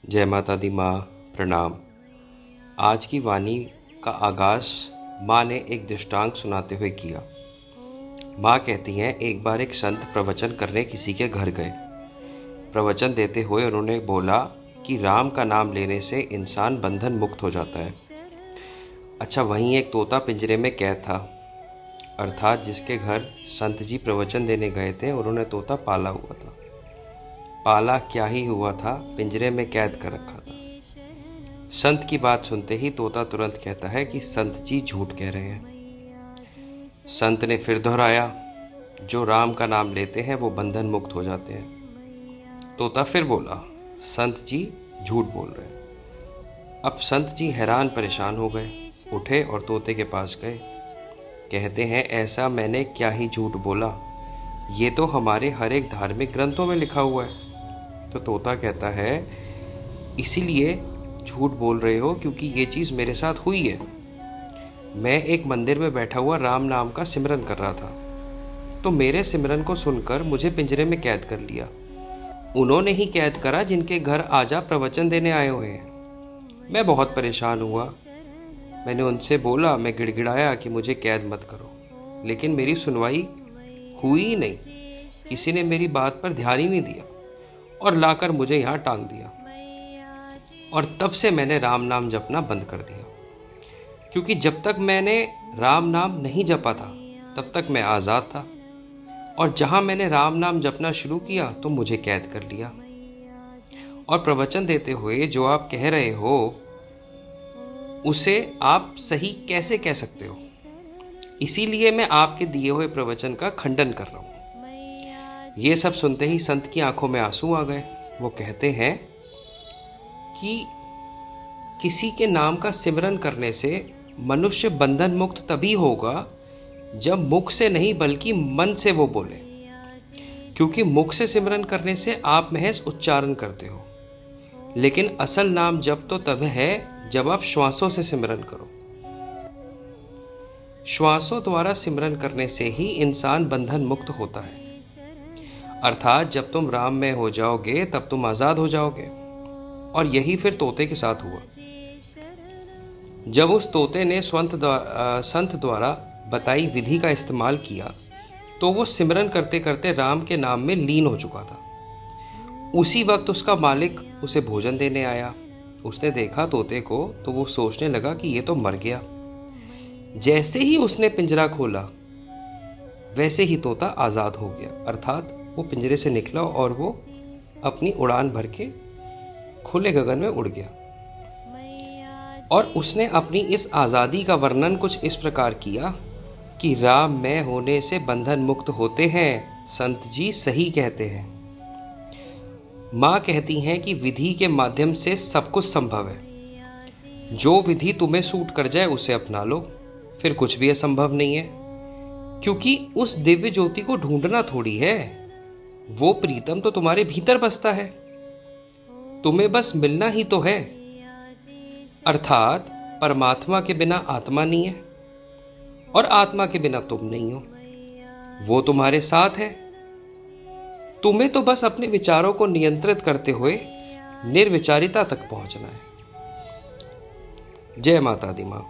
जय माता दी माँ। प्रणाम। आज की वाणी का आगाज माँ ने एक दृष्टांत सुनाते हुए किया। माँ कहती हैं, एक बार एक संत प्रवचन करने किसी के घर गए। प्रवचन देते हुए उन्होंने बोला कि राम का नाम लेने से इंसान बंधन मुक्त हो जाता है। अच्छा, वहीं एक तोता पिंजरे में कैद था। अर्थात जिसके घर संत जी प्रवचन देने गए थे उन्होंने तोता पाला हुआ था। पाला क्या ही हुआ था, पिंजरे में कैद कर रखा था। संत की बात सुनते ही तोता तुरंत कहता है कि संत जी झूठ कह रहे हैं। संत ने फिर दोहराया, जो राम का नाम लेते हैं वो बंधन मुक्त हो जाते हैं। तोता फिर बोला, संत जी झूठ बोल रहे हैं। अब संत जी हैरान परेशान हो गए, उठे और तोते के पास गए। कहते हैं, ऐसा मैंने क्या ही झूठ बोला, ये तो हमारे हर एक धार्मिक ग्रंथों में लिखा हुआ है। तो तोता कहता है, इसीलिए झूठ बोल रहे हो क्योंकि ये चीज मेरे साथ हुई है। मैं एक मंदिर में बैठा हुआ राम नाम का सिमरन कर रहा था, तो मेरे सिमरन को सुनकर मुझे पिंजरे में कैद कर लिया। उन्होंने ही कैद करा जिनके घर आजा प्रवचन देने आए हुए हैं। मैं बहुत परेशान हुआ। मैंने उनसे बोला, मैं गिड़गिड़ाया कि मुझे कैद मत करो, लेकिन मेरी सुनवाई हुई ही नहीं। किसी ने मेरी बात पर ध्यान ही नहीं दिया और लाकर मुझे यहाँ टांग दिया। और तब से मैंने राम नाम जपना बंद कर दिया, क्योंकि जब तक मैंने राम नाम नहीं जपा था तब तक मैं आज़ाद था, और जहां मैंने राम नाम जपना शुरू किया तो मुझे कैद कर लिया। और प्रवचन देते हुए जो आप कह रहे हो उसे आप सही कैसे कह सकते हो? इसीलिए मैं आपके दिए हुए प्रवचन का खंडन कर रहा हूं। ये सब सुनते ही संत की आंखों में आंसू आ गए। वो कहते हैं कि किसी के नाम का सिमरन करने से मनुष्य बंधन मुक्त तभी होगा जब मुख से नहीं बल्कि मन से वो बोले, क्योंकि मुख से सिमरन करने से आप महज उच्चारण करते हो, लेकिन असल नाम जप तो तब है जब आप श्वासों से सिमरन करो। श्वासों द्वारा सिमरन करने से ही इंसान बंधन मुक्त होता है। अर्थात जब तुम राम में हो जाओगे तब तुम आजाद हो जाओगे। और यही फिर तोते के साथ हुआ। जब उस तोते ने संत द्वारा बताई विधि का इस्तेमाल किया तो वो सिमरन करते करते राम के नाम में लीन हो चुका था। उसी वक्त उसका मालिक उसे भोजन देने आया। उसने देखा तोते को तो वो सोचने लगा कि ये तो मर गया। जैसे ही उसने पिंजरा खोला वैसे ही तोता आजाद हो गया। अर्थात वो पिंजरे से निकला और वो अपनी उड़ान भर के खुले गगन में उड़ गया। और उसने अपनी इस आजादी का वर्णन कुछ इस प्रकार किया कि राम में होने से बंधन मुक्त होते हैं, संत जी सही कहते हैं। मां कहती हैं कि विधि के माध्यम से सब कुछ संभव है। जो विधि तुम्हें सूट कर जाए उसे अपना लो, फिर कुछ भी असंभव नहीं है। क्योंकि उस दिव्य ज्योति को ढूंढना थोड़ी है, वो प्रीतम तो तुम्हारे भीतर बसता है, तुम्हें बस मिलना ही तो है। अर्थात परमात्मा के बिना आत्मा नहीं है और आत्मा के बिना तुम नहीं हो। वो तुम्हारे साथ है। तुम्हें तो बस अपने विचारों को नियंत्रित करते हुए निर्विचारिता तक पहुंचना है। जय माता दी मां।